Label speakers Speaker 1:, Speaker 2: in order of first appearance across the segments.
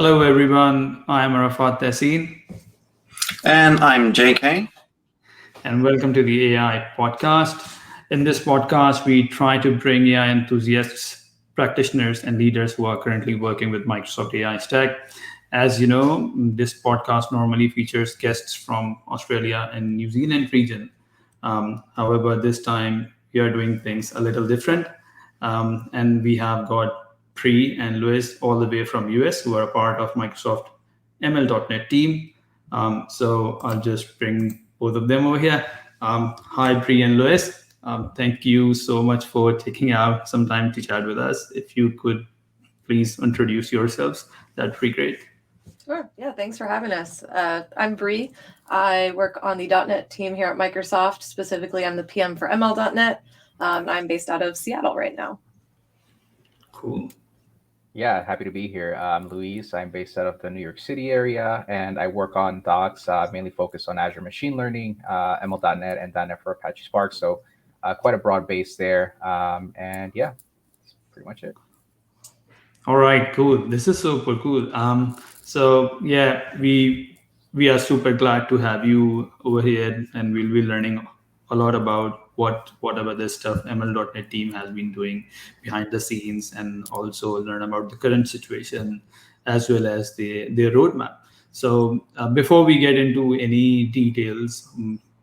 Speaker 1: Hello, everyone. I'm Arafat Tessin,
Speaker 2: And I'm JK.
Speaker 1: and welcome to the AI podcast. In this podcast, we try to bring AI enthusiasts, practitioners, and leaders who are currently working with Microsoft AI Stack. As you know, this podcast normally features guests from Australia and New Zealand region. However, this time we are doing things a little different, and we have got Pri and Luis all the way from US who are a part of Microsoft ML.NET team. So I'll just bring both of them over here. Hi, Pri and Luis. Thank you so much for taking out some time to chat with us. If you could please introduce yourselves, that'd be great.
Speaker 3: Sure. Yeah, thanks for having us. I'm Bree. I work on the .NET team here at Microsoft. Specifically, I'm the PM for ML.NET. I'm based out of Seattle right now.
Speaker 1: Cool.
Speaker 4: Yeah, happy to be here. I'm Luis. I'm based out of the New York City area, and I work on docs, mainly focused on Azure machine learning, ML.NET, and .NET for Apache Spark. So quite a broad base there. And yeah, that's pretty much it.
Speaker 1: All right, cool. This is super cool. So yeah, we are super glad to have you over here, and we'll be learning a lot about whatever this stuff ML.NET team has been doing behind the scenes, and also learn about the current situation as well as the roadmap. So before we get into any details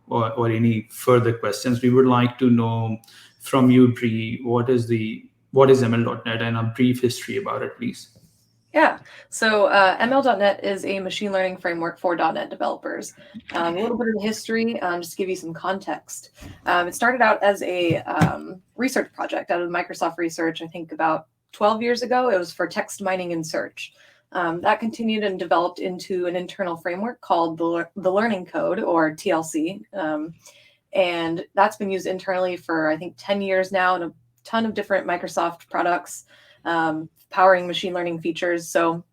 Speaker 1: or any further questions, we would like to know from you, Bree, what is ML.NET and a brief history about it, please.
Speaker 3: Yeah, so ML.NET is a machine learning framework for .NET developers. A little bit of the history, just to give you some context. It started out as a research project out of Microsoft Research, I think about 12 years ago. It was for text mining and search. That continued and developed into an internal framework called the Learning Code, or TLC. And that's been used internally for, I think, 10 years now in a ton of different Microsoft products. Powering machine learning features. So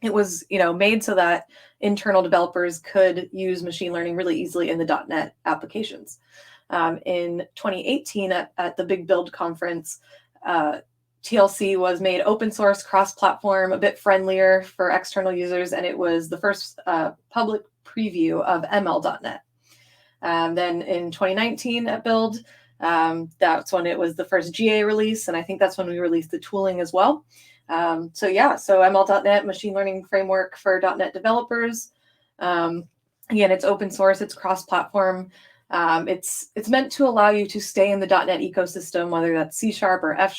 Speaker 3: it was, made so that internal developers could use machine learning really easily in the .NET applications. In 2018 at the Big Build conference, TLC was made open source, cross-platform, a bit friendlier for external users, and it was the first public preview of ML.NET. Then in 2019 at Build, that's when it was the first GA release, and I think that's when we released the tooling as well. So ML.NET, machine learning framework for .NET developers. Again, it's open source, it's cross-platform. It's meant to allow you to stay in the .NET ecosystem, whether that's C# or F#,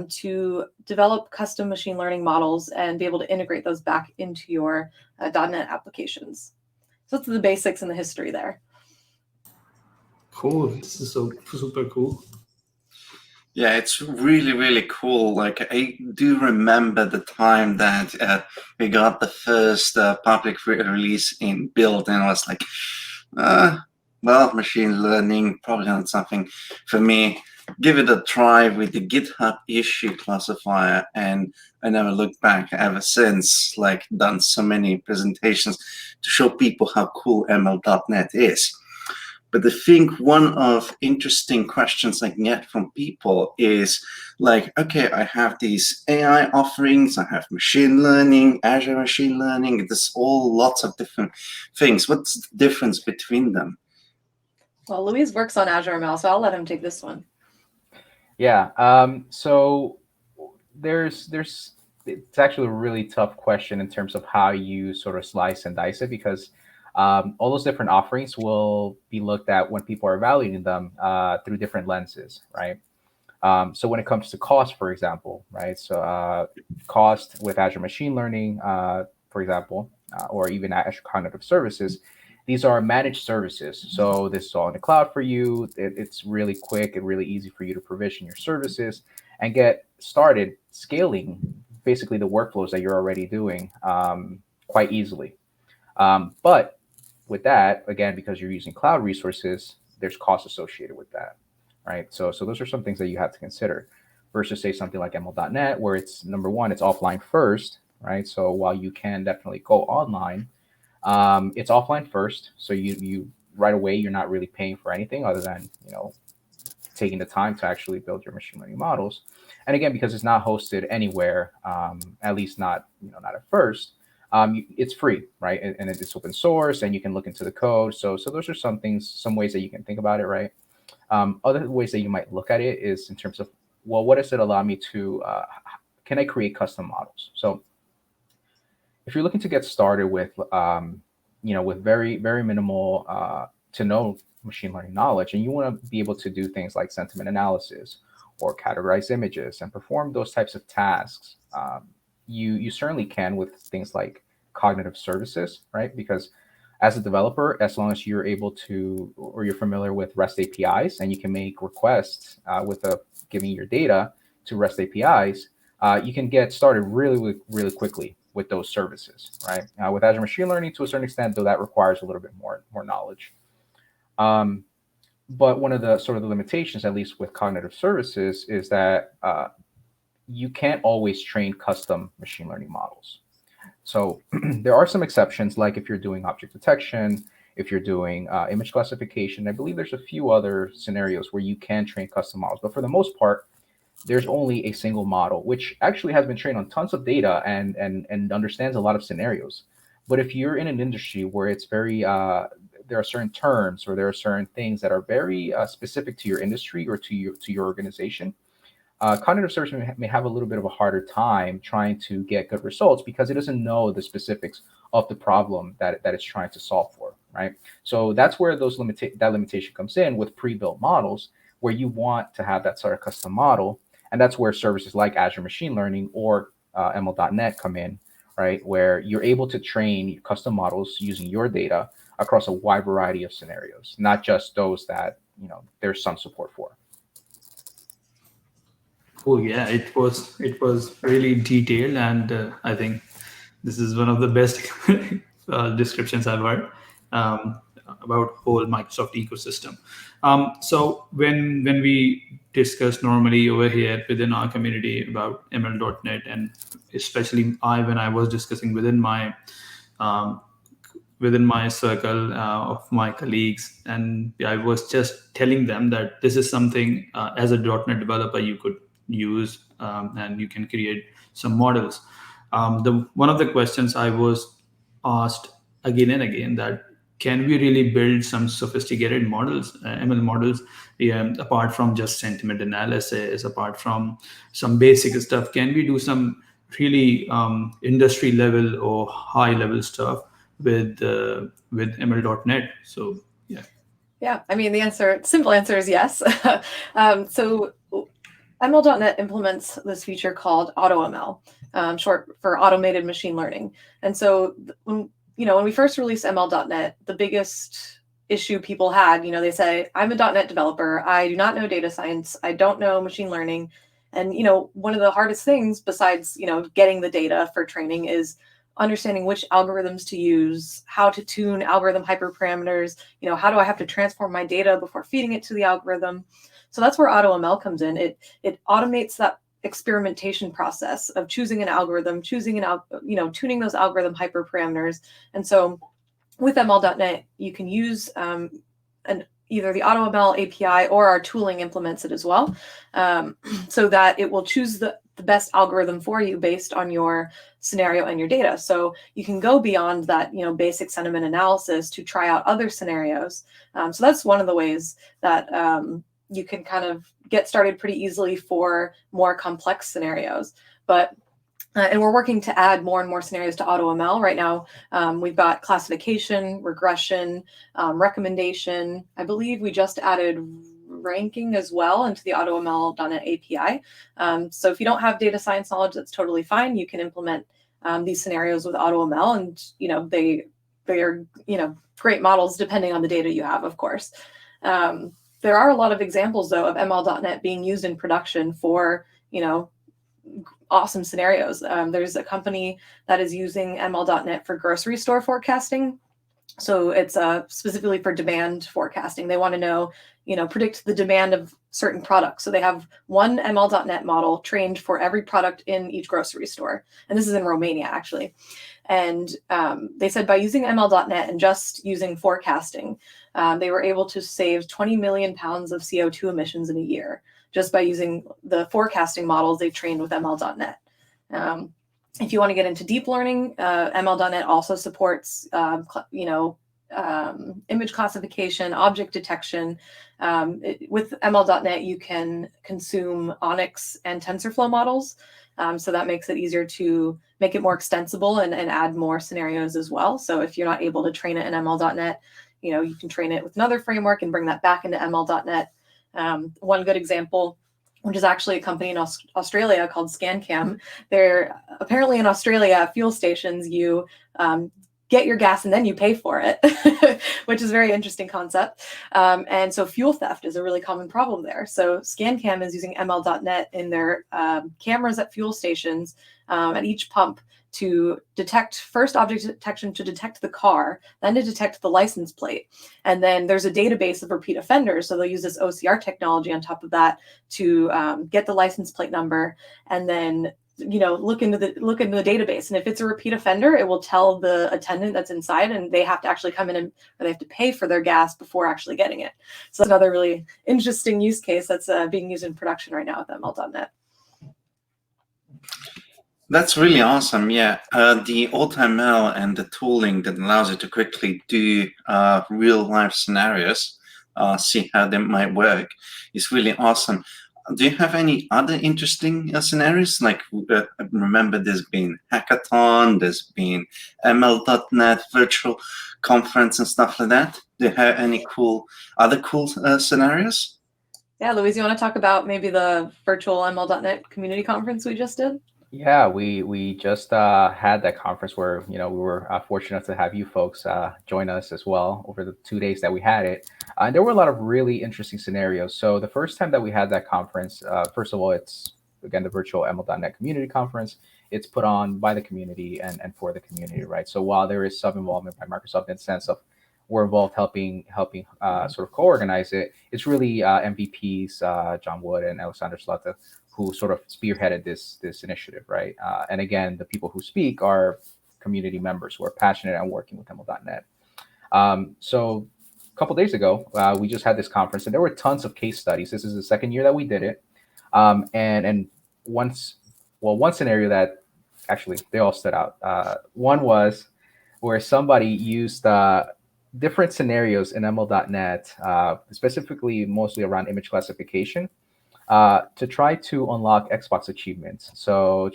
Speaker 3: to develop custom machine learning models and be able to integrate those back into your .NET applications. So that's the basics and the history there.
Speaker 1: Cool. This is so super cool.
Speaker 2: Yeah, it's really, really cool. Like, I do remember the time that we got the first public release in Build, and I was like, well, machine learning, probably not something for me. Give it a try with the GitHub issue classifier, and I never looked back ever since. Like, done so many presentations to show people how cool ML.NET is. But I think one of interesting questions I get from people is like, okay, I have these AI offerings, I have machine learning, Azure machine learning, there's all lots of different things. What's the difference between them?
Speaker 3: Well, Luis works on Azure ML, so I'll let him take this one.
Speaker 4: Yeah, so it's actually a really tough question in terms of how you sort of slice and dice it, because all those different offerings will be looked at when people are evaluating them through different lenses, right? So when it comes to cost, for example, right? So cost with Azure Machine Learning, for example, or even Azure Cognitive Services, these are managed services. So this is all in the cloud for you. It's really quick and really easy for you to provision your services and get started scaling basically the workflows that you're already doing quite easily. But with that, again, because you're using cloud resources, there's costs associated with that, right? So those are some things that you have to consider versus say something like ML.NET, where it's number one, it's offline first, right? So while you can definitely go online, it's offline first. So you right away, you're not really paying for anything other than, taking the time to actually build your machine learning models. And again, because it's not hosted anywhere, at least not at first, It's free, right? And it's open source, and you can look into the code. So those are some things, some ways that you can think about it, right? Other ways that you might look at it is in terms of, well, what does it allow me to, can I create custom models? So if you're looking to get started with, with very, very minimal to no machine learning knowledge, and you want to be able to do things like sentiment analysis or categorize images and perform those types of tasks, you certainly can with things like cognitive services, right? Because as a developer, as long as you're able to, or you're familiar with REST APIs, and you can make requests giving your data to REST APIs, you can get started really, really quickly with those services, right? With Azure Machine Learning, to a certain extent, though, that requires a little bit more knowledge. But one of the sort of the limitations, at least with cognitive services, is that you can't always train custom machine learning models. So there are some exceptions, like if you're doing object detection, if you're doing image classification. I believe there's a few other scenarios where you can train custom models, but for the most part, there's only a single model, which actually has been trained on tons of data and understands a lot of scenarios. But if you're in an industry where it's very, there are certain terms or there are certain things that are very specific to your industry or to your organization, cognitive search may have a little bit of a harder time trying to get good results because it doesn't know the specifics of the problem that it's trying to solve for, right? So that's where that limitation comes in with pre-built models, where you want to have that sort of custom model. And that's where services like Azure Machine Learning or ML.NET come in, right? Where you're able to train custom models using your data across a wide variety of scenarios, not just those that, there's some support for.
Speaker 1: Oh yeah, it was really detailed, and I think this is one of the best descriptions I've heard about whole Microsoft ecosystem. So when we discuss normally over here within our community about ML.NET, and especially when I was discussing within my circle of my colleagues, and I was just telling them that this is something as a .NET developer you could use, and you can create some models. One of the questions I was asked again and again, that can we really build some sophisticated models, ML models, apart from just sentiment analysis, apart from some basic stuff? Can we do some really industry level or high level stuff with ML.NET? So yeah.
Speaker 3: Yeah, I mean, simple answer is yes. So ML.NET implements this feature called AutoML, short for automated machine learning. And so when we first released ML.NET, the biggest issue people had, they say, I'm a .NET developer, I do not know data science, I don't know machine learning. And, one of the hardest things besides, getting the data for training is understanding which algorithms to use, how to tune algorithm hyperparameters, how do I have to transform my data before feeding it to the algorithm? So that's where AutoML comes in. It automates that experimentation process of choosing an algorithm, tuning those algorithm hyperparameters. And so with ML.NET, you can use either the AutoML API or our tooling implements it as well, so that it will choose the best algorithm for you based on your scenario and your data. So you can go beyond that, basic sentiment analysis to try out other scenarios. So that's one of the ways that you can kind of get started pretty easily for more complex scenarios. But and we're working to add more and more scenarios to AutoML right now. We've got classification, regression, recommendation. I believe we just added ranking as well into the AutoML.NET API. So if you don't have data science knowledge, that's totally fine. You can implement these scenarios with AutoML, and they are great models depending on the data you have, of course. There are a lot of examples, though, of ML.NET being used in production for, awesome scenarios. There's a company that is using ML.NET for grocery store forecasting. So it's specifically for demand forecasting. They want to know, predict the demand of certain products. So they have one ML.NET model trained for every product in each grocery store. And this is in Romania, actually. And they said by using ML.NET and just using forecasting, they were able to save 20 million pounds of CO2 emissions in a year just by using the forecasting models they trained with ML.NET. If you want to get into deep learning, ML.NET also supports, image classification, object detection. With ML.NET, you can consume Onyx and TensorFlow models. So that makes it easier to make it more extensible and add more scenarios as well. So if you're not able to train it in ML.NET, you can train it with another framework and bring that back into ML.NET. One good example, which is actually a company in Australia called ScanCam. They're apparently in Australia at fuel stations, you get your gas and then you pay for it, which is a very interesting concept. And so fuel theft is a really common problem there. So ScanCam is using ML.NET in their cameras at fuel stations at each pump to detect first object detection to detect the car, then to detect the license plate. And then there's a database of repeat offenders. So they'll use this OCR technology on top of that to get the license plate number and then look into the database. And if it's a repeat offender, it will tell the attendant that's inside and they have to actually come in or they have to pay for their gas before actually getting it. So that's another really interesting use case that's being used in production right now with ML.NET.
Speaker 2: That's really awesome. Yeah, the AutoML and the tooling that allows you to quickly do real life scenarios, see how they might work, is really awesome. Do you have any other interesting scenarios? Like, remember, there's been hackathon, there's been ML.NET virtual conference and stuff like that. Do you have any other cool scenarios?
Speaker 3: Yeah, Louise, you want to talk about maybe the virtual ML.NET community conference we just did?
Speaker 4: Yeah, we just had that conference where we were fortunate to have you folks join us as well over the 2 days that we had it. And there were a lot of really interesting scenarios. So the first time that we had that conference, first of all, it's again the virtual ML.NET community conference. It's put on by the community and for the community, right? So while there is some involvement by Microsoft in the sense of we're involved helping sort of co-organize it, it's really MVPs John Wood and Alexander Slata who sort of spearheaded this initiative, right? And again, the people who speak are community members who are passionate and working with ML.NET. So a couple days ago, we just had this conference, and there were tons of case studies. This is the second year that we did it, and one scenario that actually they all stood out. One was where somebody used different scenarios in ML.NET, specifically mostly around image classification, to try to unlock Xbox achievements. So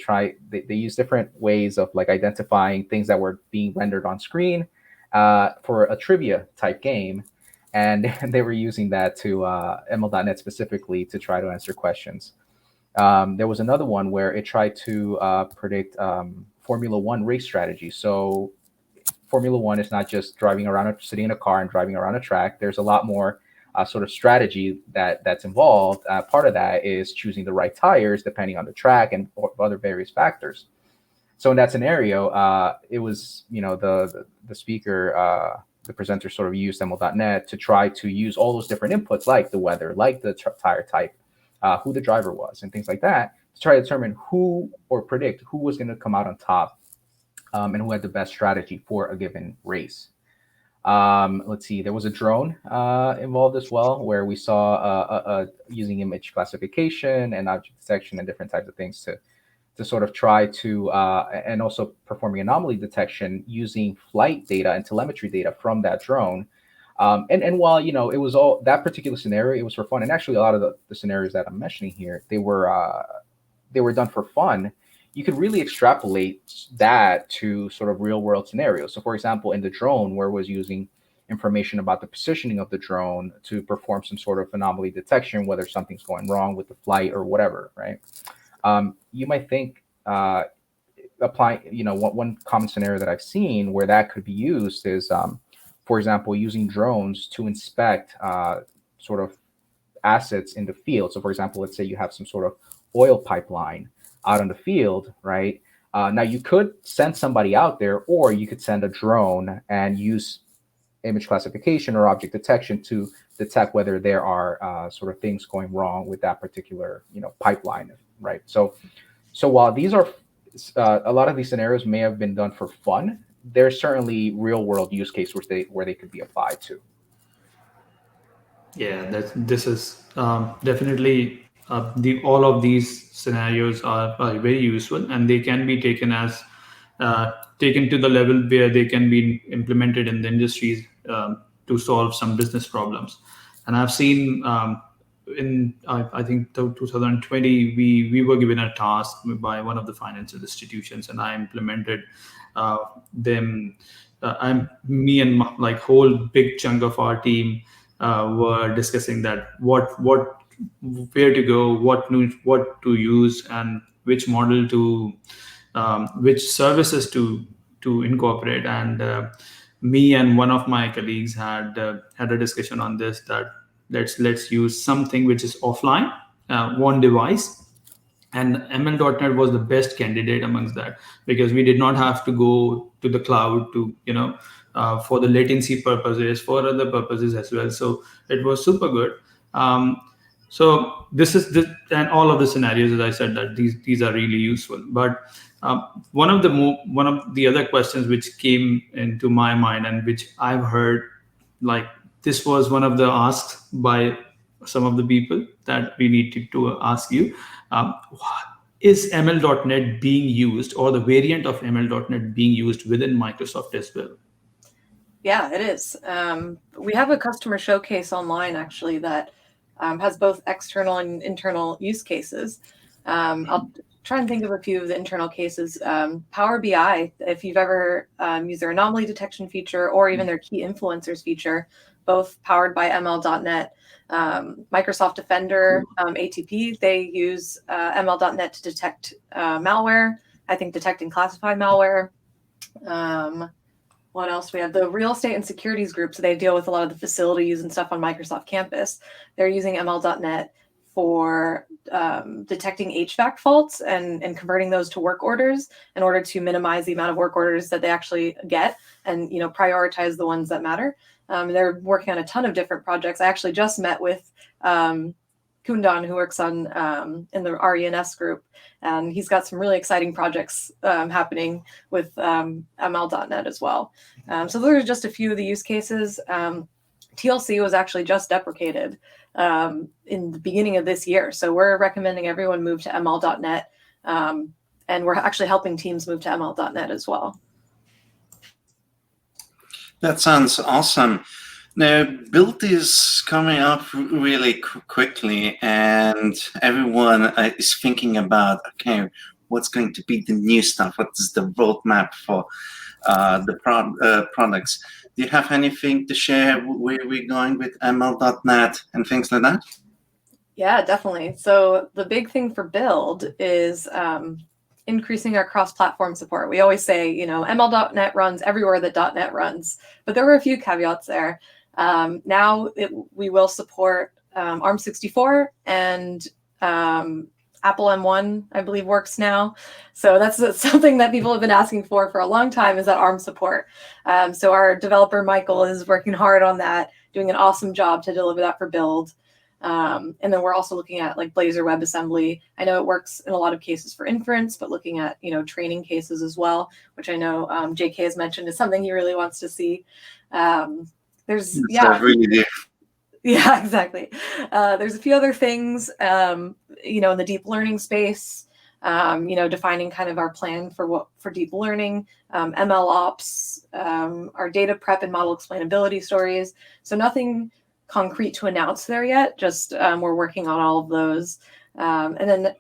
Speaker 4: they use different ways of like identifying things that were being rendered on screen for a trivia type game. And they were using that to ML.NET specifically to try to answer questions. There was another one where it tried to predict Formula One race strategy. So Formula One is not just sitting in a car and driving around a track. There's a lot more sort of strategy that's involved. Part of that is choosing the right tires depending on the track and other various factors. So in that scenario, it was the speaker, the presenter sort of used ML.NET to try to use all those different inputs like the weather, like the tire type, who the driver was, and things like that to try to determine predict who was going to come out on top and who had the best strategy for a given race. Let's see, there was a drone involved as well, where we saw using image classification and object detection and different types of things to sort of try to, and also performing anomaly detection using flight data and telemetry data from that drone. And while, it was all that particular scenario, it was for fun. And actually a lot of the scenarios that I'm mentioning here, they were done for fun. You could really extrapolate that to sort of real world scenarios. So for example, in the drone, where it was using information about the positioning of the drone to perform some sort of anomaly detection, whether something's going wrong with the flight or whatever, right? You might think applying, one common scenario that I've seen where that could be used is, for example, using drones to inspect sort of assets in the field. So for example, let's say you have some sort of oil pipeline out on the field, right? Now you could send somebody out there, or you could send a drone and use image classification or object detection to detect whether there are sort of things going wrong with that particular, pipeline, right? So while these are a lot of these scenarios may have been done for fun, there's certainly real world use case where they could be applied to.
Speaker 1: Yeah, this is definitely all of these scenarios are very useful, and they can be taken as taken to the level where they can be implemented in the industries to solve some business problems. And I've seen I think 2020 we were given a task by one of the financial institutions, and I implemented them. Me and like whole big chunk of our team were discussing that what where to go, what to use, and which model to which services to incorporate. And me and one of my colleagues had a discussion on this, that let's use something which is offline, one device. And ml.net was the best candidate amongst that, because we did not have to go to the cloud to for the latency purposes, for other purposes as well. So it was super good. So this is this, and all of the scenarios, as I said, that these are really useful. But one of the other questions which came into my mind, and which I've heard, like, this was one of the asks by some of the people that we need to ask you. Um, is ML.NET being used, or the variant of ML.NET being used within Microsoft as well?
Speaker 3: Yeah, it is. We have a customer showcase online actually that has both external and internal use cases. I'll try and think of a few of the internal cases. Power BI, if you've ever used their anomaly detection feature or even their key influencers feature, both powered by ML.NET. Microsoft Defender, ATP, they use ML.NET to detect malware, I think detect and classify malware. What else? We have the real estate and securities group. So they deal with a lot of the facilities and stuff on Microsoft campus. They're using ML.NET for detecting HVAC faults and converting those to work orders in order to minimize the amount of work orders that they actually get, and prioritize the ones that matter. They're working on a ton of different projects. I actually just met with Kundan, who works on in the RENS group, and he's got some really exciting projects happening with ML.NET as well. So those are just a few of the use cases. TLC was actually just deprecated in the beginning of this year, so we're recommending everyone move to ML.NET, and we're actually helping teams move to ML.NET as well.
Speaker 2: That sounds awesome. Now, build is coming up really quickly, and everyone is thinking about, okay, what's going to be the new stuff? What is the roadmap for the products? Do you have anything to share where we're going with ML.NET and things like that?
Speaker 3: Yeah, definitely. So the big thing for build is increasing our cross-platform support. We always say, ML.NET runs everywhere that .NET runs, but there were a few caveats there. Now we will support ARM64 and Apple M1, I believe, works now. So that's something that people have been asking for a long time, is that ARM support. So our developer, Michael, is working hard on that, doing an awesome job to deliver that for build. And then we're also looking at like Blazor WebAssembly. I know it works in a lot of cases for inference, but looking at, training cases as well, which I know JK has mentioned is something he really wants to see.
Speaker 2: Really deep.
Speaker 3: Yeah, exactly. There's a few other things, in the deep learning space, defining kind of our plan for deep learning, ML ops, our data prep and model explainability stories. So nothing concrete to announce there yet, just we're working on all of those. And then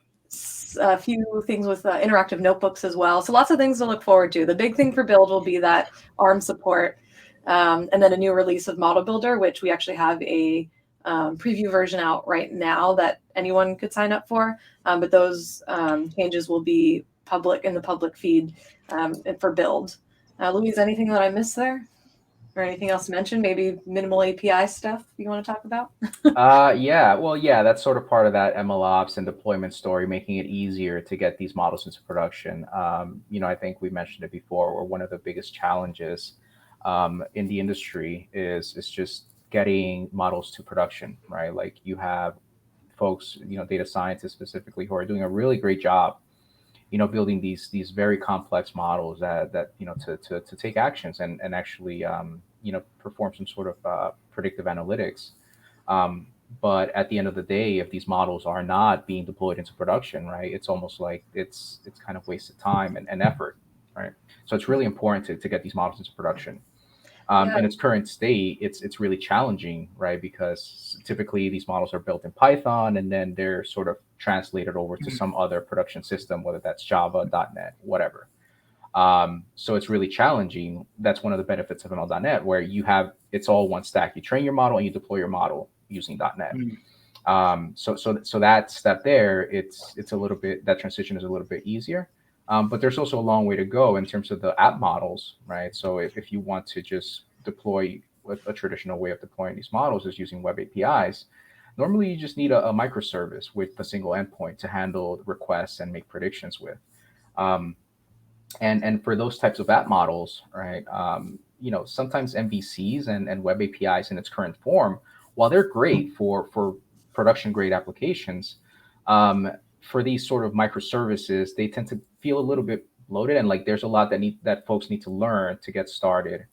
Speaker 3: a few things with interactive notebooks as well. So lots of things to look forward to. The big thing for build will be that ARM support. And then a new release of Model Builder, which we actually have a preview version out right now that anyone could sign up for. But those changes will be public in the public feed for build. Louise, anything that I missed there? Or anything else to mention? Maybe minimal API stuff you want to talk about?
Speaker 4: Yeah, that's sort of part of that ML ops and deployment story, making it easier to get these models into production. I think we mentioned it before, or one of the biggest challenges in the industry is just getting models to production, right? Like you have folks, data scientists specifically, who are doing a really great job, building these very complex models that to take actions and actually perform some sort of predictive analytics. But at the end of the day, if these models are not being deployed into production, right, it's almost like it's kind of wasted time and effort, right? So it's really important to get these models into production.
Speaker 3: Yeah.
Speaker 4: In its current state, it's really challenging, right? Because typically these models are built in Python and then they're sort of translated over to some other production system, whether that's Java, .NET, whatever. So it's really challenging. That's one of the benefits of ML.NET, where you have it's all one stack. You train your model and you deploy your model using .NET. So that step there, it's a little bit, that transition is a little bit easier. But there's also a long way to go in terms of the app models, right? So if you want to just deploy a traditional way of deploying these models is using web APIs, normally you just need a microservice with a single endpoint to handle requests and make predictions with. Um, and for those types of app models, right? Sometimes MVCs and web APIs in its current form, while they're great for production grade applications, for these sort of microservices, they tend to feel a little bit bloated, and like there's a lot that folks need to learn to get started.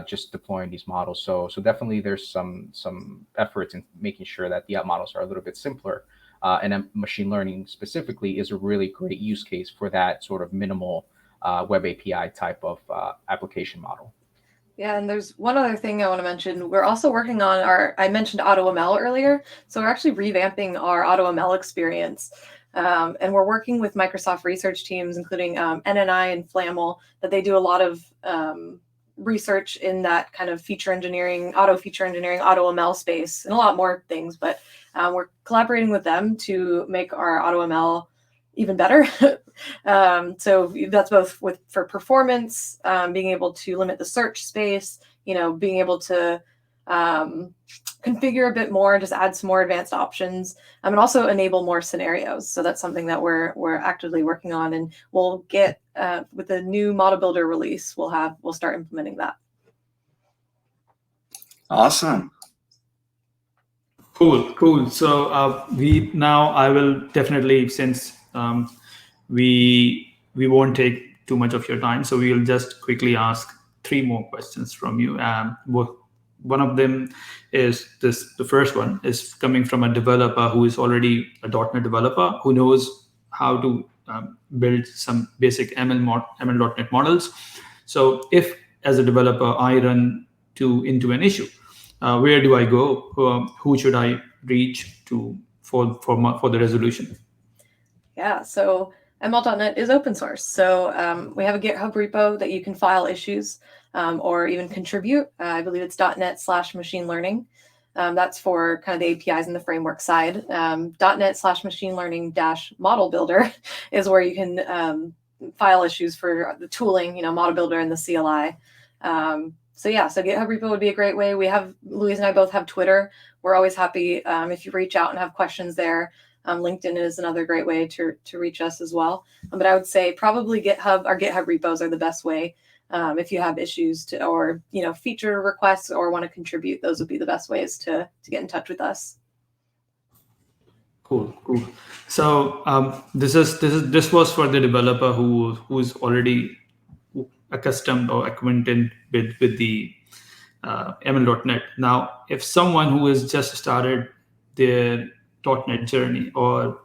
Speaker 4: Just deploying these models, so definitely there's some efforts in making sure that the app models are a little bit simpler, and then machine learning specifically is a really great use case for that sort of minimal web API type of application model.
Speaker 3: Yeah, and there's one other thing I want to mention. We're also working on I mentioned AutoML earlier. So we're actually revamping our AutoML experience. And we're working with Microsoft research teams, including NNI and Flammel, that they do a lot of research in that kind of feature engineering, AutoML space, and a lot more things. But we're collaborating with them to make our AutoML even better. So that's both for performance, being able to limit the search space, being able to configure a bit more, just add some more advanced options, and also enable more scenarios. So that's something that we're actively working on, and we'll get with the new model builder release, we'll start implementing that.
Speaker 2: Awesome.
Speaker 1: Cool. So I will definitely, since we won't take too much of your time, so we will just quickly ask 3 more questions from you. One of them is this. The first one is coming from a developer who is already a .NET developer who knows how to build some basic ML.NET models. So if, as a developer, I run into an issue, where do I go? Who should I reach to for the resolution?
Speaker 3: Yeah, so ML.NET is open source. So we have a GitHub repo that you can file issues or even contribute. I believe it's .NET/machine learning. That's for kind of the APIs and the framework side. .NET/machine learning -model builder is where you can file issues for the tooling, model builder and the CLI. So GitHub repo would be a great way. Louise and I both have Twitter. We're always happy if you reach out and have questions there. LinkedIn is another great way to reach us as well. But I would say probably our GitHub repos are the best way. If you have issues or feature requests or want to contribute, those would be the best ways to get in touch with us.
Speaker 1: Cool. So this was for the developer who's already accustomed or acquainted with the ML.NET. Now, if someone who has just started their .NET journey, or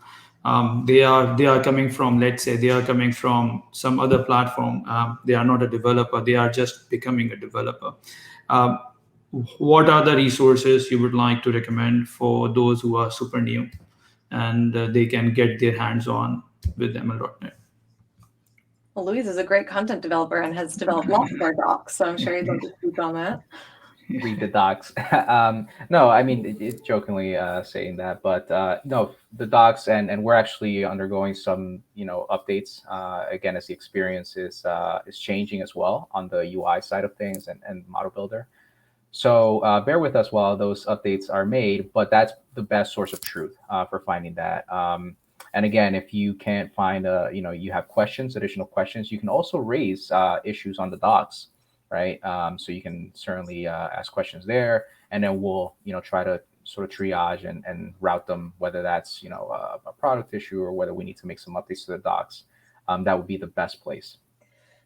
Speaker 1: they are coming from, let's say, they are coming from some other platform, they are not a developer, they are just becoming a developer. What are the resources you would like to recommend for those who are super new and they can get their hands on with ML.NET?
Speaker 3: Well, Louise is a great content developer and has developed lots of our docs, so I'm sure he'd love to speak on that.
Speaker 4: Read the docs. No, I mean, it's jokingly saying that, but no, the docs, and we're actually undergoing some, updates, again, as the experience is changing as well on the UI side of things and model builder. So bear with us while those updates are made, but that's the best source of truth for finding that. And again, if you can't find you have additional questions, you can also raise issues on the docs, right? So you can certainly ask questions there, and then we'll try to sort of triage and route them, whether that's a product issue or whether we need to make some updates to the docs. That would be the best place.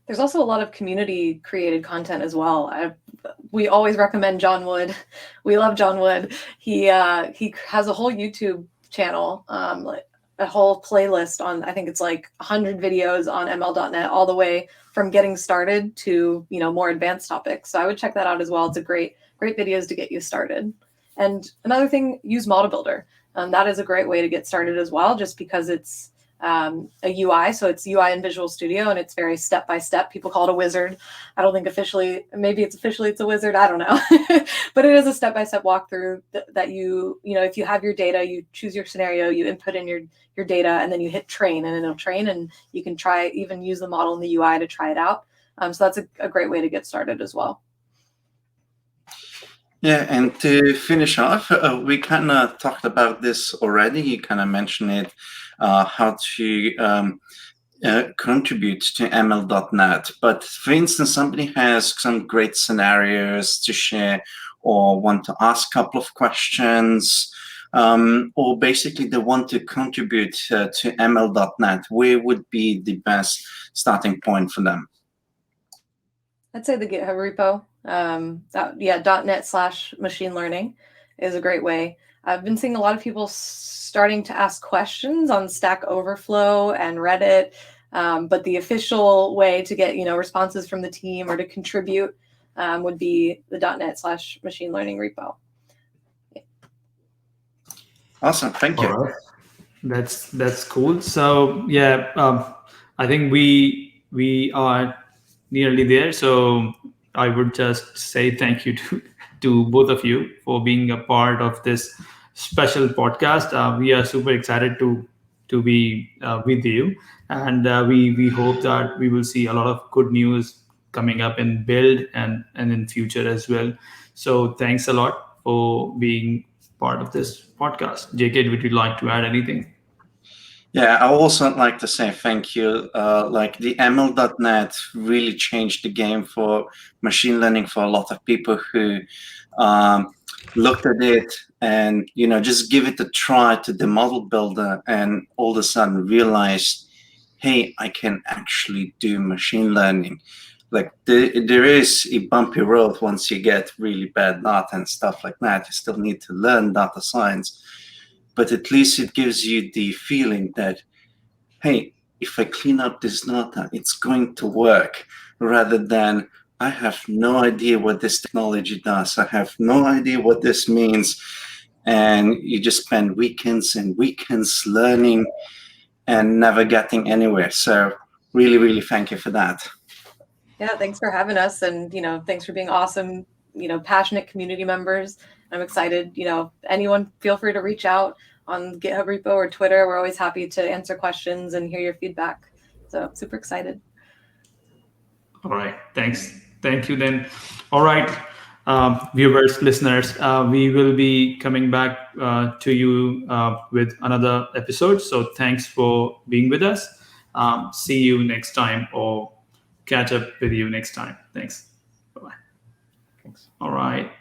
Speaker 3: There's also a lot of community created content as well. We always recommend John Wood. We love John Wood. He has a whole YouTube channel, like a whole playlist on, I think it's like 100 videos on ML.NET, all the way from getting started to, more advanced topics. So I would check that out as well. It's a great videos to get you started. And another thing, use Model Builder. That is a great way to get started as well, just because it's a UI. So it's UI in Visual Studio, and it's very step-by-step. People call it a wizard. I don't think officially, maybe it's a wizard. I don't know. But it is a step-by-step walkthrough that if you have your data, you choose your scenario, you input in your data, and then you hit train, and it'll train, and you can even use the model in the UI to try it out. So that's a great way to get started as well.
Speaker 2: Yeah, and to finish off, we kind of talked about this already. You kind of mentioned it, how to contribute to ML.NET. But for instance, somebody has some great scenarios to share, or want to ask a couple of questions, or basically they want to contribute to ML.NET. Where would be the best starting point for them?
Speaker 3: I'd say the GitHub repo. .NET/machine learning is a great way. I've been seeing a lot of people starting to ask questions on StackOverflow and Reddit, but the official way to get responses from the team or to contribute would be the .NET/machine learning repo.
Speaker 2: Awesome, thank you.
Speaker 1: All right. That's cool. So yeah, I think we are nearly there. So I would just say thank you to both of you for being a part of this special podcast. We are super excited to be with you, and we hope that we will see a lot of good news coming up in build and in future as well. So thanks a lot for being part of this podcast. JK, would you like to add anything?
Speaker 2: Yeah, I also like to say thank you. Like the ML.NET really changed the game for machine learning for a lot of people who looked at it and just give it a try to the model builder, and all of a sudden realized, hey, I can actually do machine learning. Like there is a bumpy road once you get really bad data and stuff like that. You still need to learn data science. But at least it gives you the feeling that, hey, if I clean up this data, it's going to work, rather than I have no idea what this technology does. I have no idea what this means. And you just spend weekends and weekends learning and never getting anywhere. So really, really thank you for that.
Speaker 3: Yeah, thanks for having us, and thanks for being awesome, passionate community members. I'm excited. Anyone, feel free to reach out on GitHub repo or Twitter. We're always happy to answer questions and hear your feedback. So super excited.
Speaker 1: All right, thanks. Thank you then. All right, viewers, listeners, we will be coming back to you with another episode. So thanks for being with us. See you next time, or catch up with you next time. Thanks. Bye-bye.
Speaker 4: Thanks.
Speaker 1: All right.